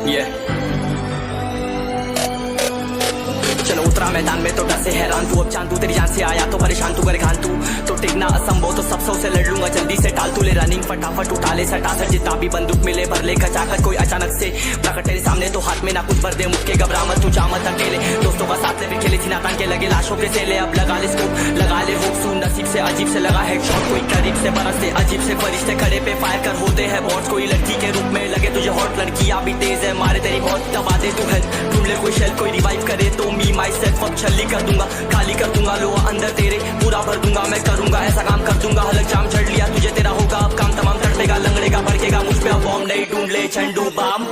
Yeah. चलो उतरा मैदान में तो डर से हैरान तू, अब चांद तू तेरी जान से आया तो परेशान तू करे खान तू तो टिकना असंभव तो सब से लड़ लूंगा जल्दी से टाल तू ले रनिंग फटाफट उठा ले सटा सर जितना भी बंदूक मिले भर ले खचाकर कोई अचानक से प्रकट तेरे सामने तो हाथ में ना कुछ भर दे मुक्के घबरा मत तू जा मत अकेले दोस्तों का साथ ले फिर खेले थी नातान के लगे लाशों के सेले अब लगा ले स्कोप लगा ले होप सू नसीब से अजीब से लगा हेडशॉट कोई करीब से बरसते अजीब से फरिश्ते खड़े पे फायर कर होते हैं बॉट्स कोई लड़की के रूप में लगे तुझे हॉट लड़कियां भी तेज है मारे तेरी बहुत दबा दे तू हेल्थ ढूंढ ले कोई शेल कोई रिवाइव करे तो मी माई सेल्फ अब छल्ली कर दूंगा खाली कर दूंगा लो अंदर तेरे पूरा भर दूंगा मैं करूंगा ऐसा काम कर दूंगा हलक जाम चढ़ लिया तुझे तेरा होगा अब काम तमाम तड़पेगा लंगड़ेगा भड़केगा मुझ पे अब बॉम्ब नहीं ढूंढ ले झंडू balm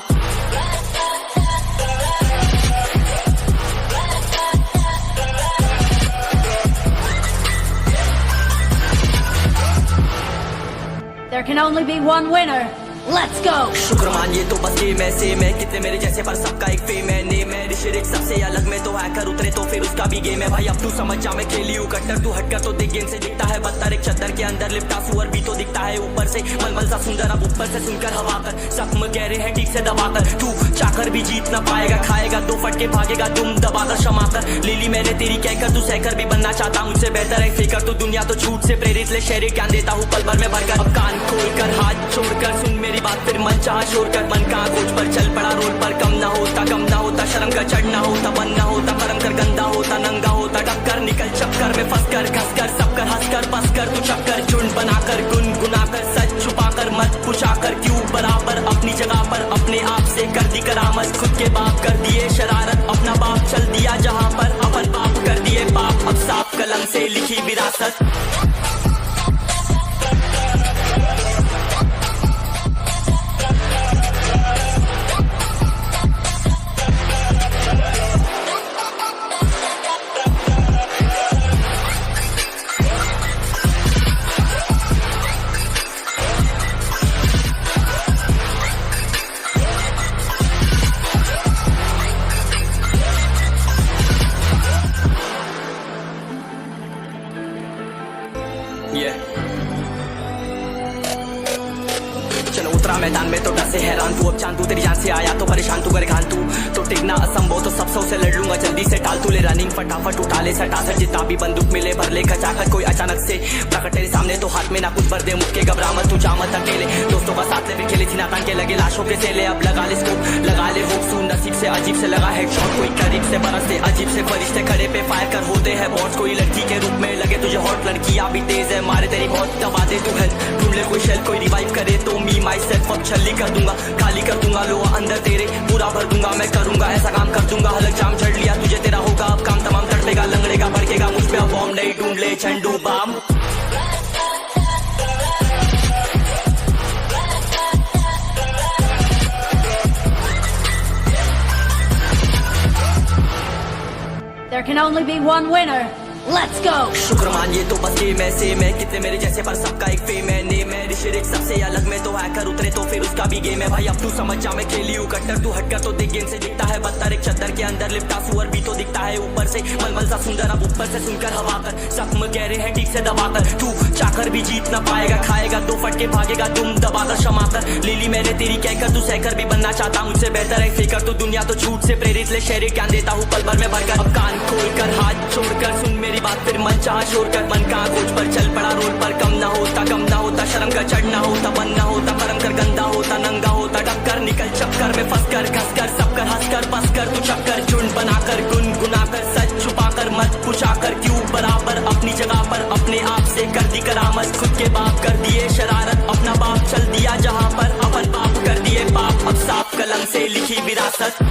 There can only be one winner. Let's go. शुक्र मानिए तो बस गेम ऐसे मैं कितने मेरे जैसे पर सबका एक फेम है नेम है ऋषिरिक सबसे अलग में तो हैकर उतरे तो फिर उसका भी गेम है भाई अब तू समझ जा मैं खेली हूँ कट्टर तू हटकर तो देख गेम से दिखता है बदतर एक चद्दर के अंदर लिपटा सुअर भी तो दिखता है ऊपर से मलमल सा सुंदर अब ऊपर से सुनकर हवा कर जख्म गहरे हैं ठीक से दबाकर तू चाकर भी जीत ना पाएगा खाएगा दो फटके भागेगा तुम दबाकर क्षमा कर ले ली मैंने तेरी कहकर तू सहकर भी बनना चाहता मुझसे बेहतर है फिकर तू दुनिया तो झूठ से प्रेरित ले शहरी ज्ञान देता हूँ पल भर में भरकर अब कान खोलकर हाथ छोड़कर सुन मेरी बात फिर मन चाह शोर कर मन का कोच पर चल पड़ा रोड पर कम ना होता शर्म का चढ़ना होता बन ना होता कर्म कर गंदा होता नंगा होता टक्कर निकल चक्कर में फंस कर घस कर सब कर हंस कर बस कर तू चक्कर झुंड बनाकर गुनगुनाकर सच छुपाकर मत पुछाकर क्यों बराबर अपनी जगह पर अपने आप से कर दी करामत खुद के बाप कर दिए शरारत अपना बाप चल दिया जहाँ पर अपन बाप कर दिए पाप अब साफ कलम से लिखी विरासत चलो उतरा मैदान में तो डर से हैरान तू अब चांद तू तेरी जान से आया तो परेशान तू करे खान तू तो टिकना असंभव तो सब से लड़ लूंगा जल्दी से टाल तू ले रनिंग फटाफट उठा ले सटा सर जितना भी बंदूक मिले भर ले खचाकर कोई अचानक से प्रकट तेरे सामने तो हाथ में ना कुछ भर दे मुक्के घबरा मत तू जा मत अकेले दोस्तों का साथ ले फिर खेले थी नातान के लगे लाशों के सेले अब लगा ले स्कोप लगा ले होप सू नसीब से अजीब से लगा हेडशॉट कोई करीब से बरसते अजीब से फरिश्ते खड़े पे फायर कर होते हैं बॉट्स कोई लड़की के रूप में लगे तुझे हॉट लड़कियां भी तेज है मारे तेरी बहुत दबा दे तू हेल्थ ढूंढ ले कोई शेल कोई रिवाइव करे तो मी माई सेल्फ अब छल्ली कर दूंगा खाली कर दूंगा लो अंदर तेरे पूरा भर दूंगा मैं करूंगा ऐसा काम कर दूंगा हलक जाम चढ़ लिया तुझे तेरा होगा अब काम तमाम तड़पेगा लंगड़ेगा भड़केगा मुझ पे अब बॉम्ब नहीं ढूंढ ले झंडू balm There can only be one winner. Let's go. शुक्र मानिए तो बस गेम ऐसे मैं कितने मेरे जैसे पर सबका एक फेम है नेम है ऋषिरिक सबसे अलग में तो हैकर उतरे तो फिर उसका भी गेम है भाई अब तू समझ जा मैं खेली हूँ कट्टर तू हटकर तो देख गेम से दिखता है बदतर एक चद्दर के अंदर लिपटा सुअर भी तो दिखता है ऊपर से मलमल सा सुंदर अब ऊपर से सुनकर हवा कर जख्म गहरे हैं ठीक से दबाकर तू चाकर भी जीत ना पाएगा खाएगा दो फटके भागेगा तुम दबाकर क्षमा कर ले ली मैंने तेरी कहकर तू सहकर भी बनना चाहता मुझसे बेहतर है फिकर तू दुनिया तो झूठ से प्रेरित ले शहरी ज्ञान देता हूँ पल भर में भरकर अब कान खोलकर हाथ छोड़कर सुन मेरी बात फिर मन चाह शोर कर मन का कोच पर चल पड़ा रोड पर कम ना होता शर्म का चढ़ना होता बन ना होता कर्म कर गंदा होता नंगा होता टक्कर निकल चक्कर में फंस कर घस कर सब कर हंस कर बस कर तू चक्कर झुंड बनाकर गुनगुनाकर सच छुपाकर मत पुछाकर क्यों बराबर अपनी जगह पर अपने आप से कर दी करामत खुद के बाप कर दिए शरारत अपना बाप चल दिया जहाँ पर अपन बाप कर दिए पाप अब साफ कलम से लिखी विरासत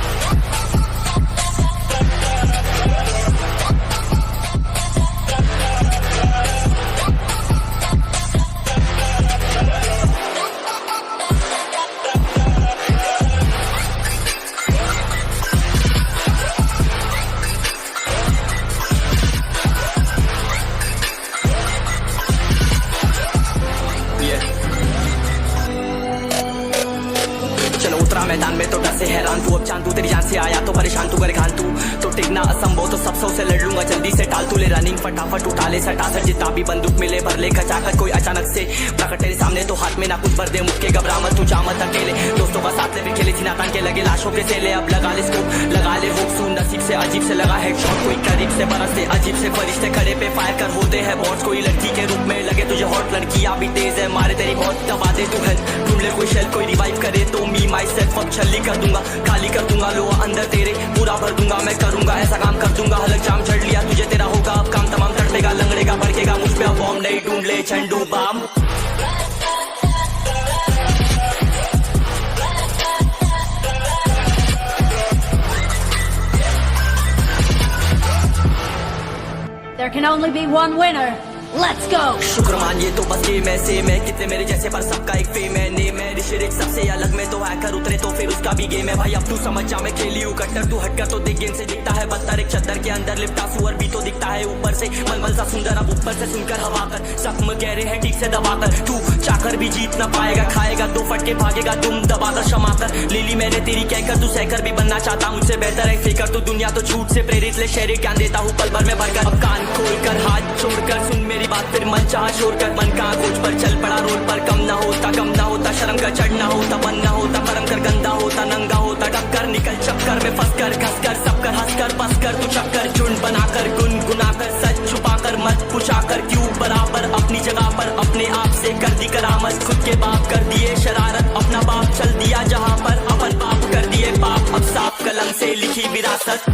मैदान मैदान में तो डर से हैरान तू, अब चांद तू तेरी जान से आया तो परेशान तू, कर खान तू तो टिकना असंभव, तो सब से लड़ लूंगा जल्दी से टाल तू ले रनिंग फटाफट उठा ले सटा सर जितना भी बंदूक मिले भर ले खचाकर कोई अचानक से प्रकट तेरे सामने तो हाथ में ना कुछ भर दे मुक्के घबरा मत तू जामत अकेले दोस्तों का साथ ले खेले थी नातान के लगे लाशों के सेले अब लगा ले स्कोप लगा ले होप सुन नसीब से अजीब से लगा हेडशॉट कोई करीब से बरसते अजीब से फरिश्ते खड़े पे फायर कर होते हैं बॉस कोई लड़की के रूप में लगे तुझे हॉट लड़की अभी तेज है मारे तेरी बहुत दबा दे तू है ढूंढ ले कोई शेल कोई रिवाइव करे तो मी माई सेल्फ अब छल्ली कर दूंगा खाली कर दूंगा लो अंदर तेरे पूरा भर दूंगा मैं करूंगा ऐसा काम कर दूंगा हलक जाम चढ़ लिया तुझे तेरा होगा अब काम तमाम तड़पेगा लंगड़ेगा भड़केगा मुझ पे अब बॉम्ब नहीं ढूंढ ले झंडू balm There can only be one winner. Let's go! शुक्र मानिए तो बस ये मैं से मैं कितने मेरे जैसे पर सबका एक फेम है ने मैं ऋषिरिक सबसे अलग में तो हैकर उतरे तो फिर उसका भी गेम है भाई अब तू समझ जा मैं खेली हूँ कट्टर तू हटकर तो देख गेम से दिखता है बदतर एक चद्दर के अंदर लिपटा सुअर भी तो दिखता है ऊपर से मलमल सा सुंदर अब ऊपर से सुनकर हवा कर जख्म गहरे हैं ठीक से दबाकर तू चाकर भी जीत ना पाएगा खाएगा दो फटके भागेगा तुम दबाकर क्षमा कर ले ली मैंने तेरी कहकर तू सहकर भी बनना चाहता मुझसे बेहतर है फेकर तो दुनिया तो झूठ से प्रेरित ले शहरी ज्ञान देता हूँ पल भर में भरकर अब कान खोलकर हाथ छोड़कर सुन मेरी बात फिर मन चाह छोड़ कर मन का खोज पर चल पड़ा रोड पर कम ना होता शर्म का चढ़ना होता मन ना होता परम कर गंदा होता नंगा होता टक्कर निकल चक्कर में फंस कर घस कर सब कर हंस कर बस कर तू चक्कर झुंड बनाकर गुनगुनाकर सच छुपाकर मत पूछाकर क्यों बराबर अपनी जगह पर अपने आप से कर दी करामत खुद के बाप कर दिए शरारत अपना बाप चल दिया जहाँ पर अपन बाप कर दिए बाप अब साफ कलम से लिखी विरासत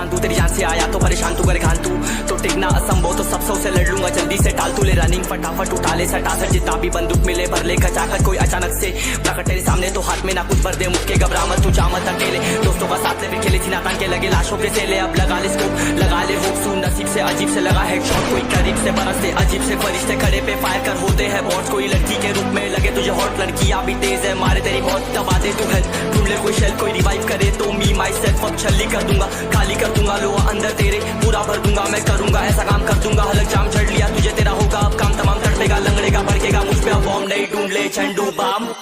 तू तेरी जान से आया तो परेशान तू कर खान तू तो टिकना असंभव तो सब से लड़ लूंगा जल्दी से टाल तू ले रनिंग फटाफट उठा ले सटा सर जितना भी बंदूक मिले भर ले खचाकर कोई अचानक से प्रकट तेरे सामने तो हाथ में ना कुछ भर दे मुक्के घबरा मत तू जामत अकेले दोस्तों का साथ ले खेले थी नातान के लगे लाशों के सेले अब लगा ले स्कोप लगा ले होप सुन नसीब से अजीब से लगा हेडशॉट कोई करीब से बरसते अजीब से फरिश्ते खड़े पे फायर कर होते हैं बॉस कोई लड़की के रूप में लगे तुझे हॉट लड़की अभी तेज है मारे तेरी बहुत दबा दे तू है ढूंढ ले कोई शेल कोई रिवाइव करे तो मी माई सेल्फ अब छल्ली कर दूंगा खाली कर दूंगा लो अंदर तेरे पूरा भर दूंगा मैं करूंगा ऐसा काम कर दूंगा हलक जाम चढ़ लिया तुझे तेरा होगा अब काम तमाम तड़पेगा लंगड़ेगा भड़केगा मुझ पे अब बॉम्ब नहीं ढूंढ ले झंडू balm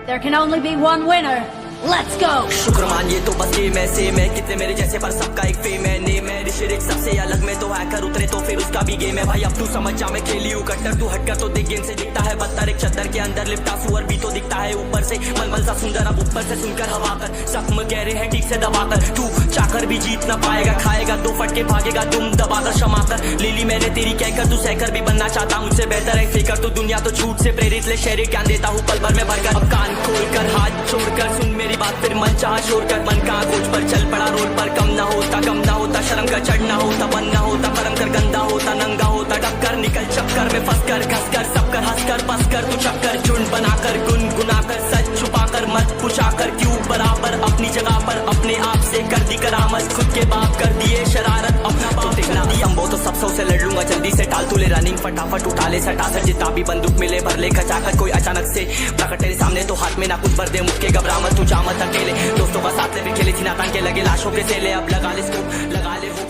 There can only be one winner. Let's go! शुक्र मानिए तो बस ये मैं से मैं कितने मेरे जैसे पर सबका एक फेम है ने मैं ऋषिरिक सबसे अलग में तो हैकर उतरे तो फिर उसका भी गेम है भाई अब तू समझ जा मैं खेली हूँ कट्टर तू हटकर तो देख गेम से दिखता है बदतर एक चद्दर के अंदर लिपटा सुअर भी तो दिखता है ऊपर से मलमल सा सुंदर अब ऊपर से सुनकर हवा कर जख्म गहरे हैं ठीक से दबाकर तू चाकर भी जीत ना पाएगा खाएगा दो फटके भागेगा तुम दबाकर क्षमा कर ले ली मैंने तेरी कहकर तू सहकर भी बनना चाहता मुझसे बेहतर है फेकर तो दुनिया तो झूठ से प्रेरित ले शहरी ज्ञान देता हूँ पल भर में भरकर अब कान खोलकर हाथ छोड़कर सुन मेरी बात फिर मन चाह छोड़ कर मन का खोज पर चल पड़ा रोड पर कम ना होता शर्म का चढ़ना होता मन ना होता परम कर गंदा होता नंगा होता टक्कर निकल चक्कर में फंस कर घस कर सब कर हंस कर बस कर तू चक्कर झुंड बनाकर गुनगुनाकर सच छुपाकर मत पूछाकर क्यों बराबर अपनी जगह पर अपने आप से कर दी करामत खुद के बाप कर दिए शरारत अपना बाप दिखना संभव तो सब से लड़ लूंगा जल्दी से टाल तू ले रनिंग फटाफट उठा ले सटा सर जितना भी बंदूक मिले भर ले खचाकर कोई अचानक से प्रकट तेरे सामने तो हाथ में ना कुछ भर दे मुक्के घबरा मत तू जामत अकेले दोस्तों का साथ ले खेले थी नातान के लगे लाशों के सेले अब लगा ले स्कोप लगा ले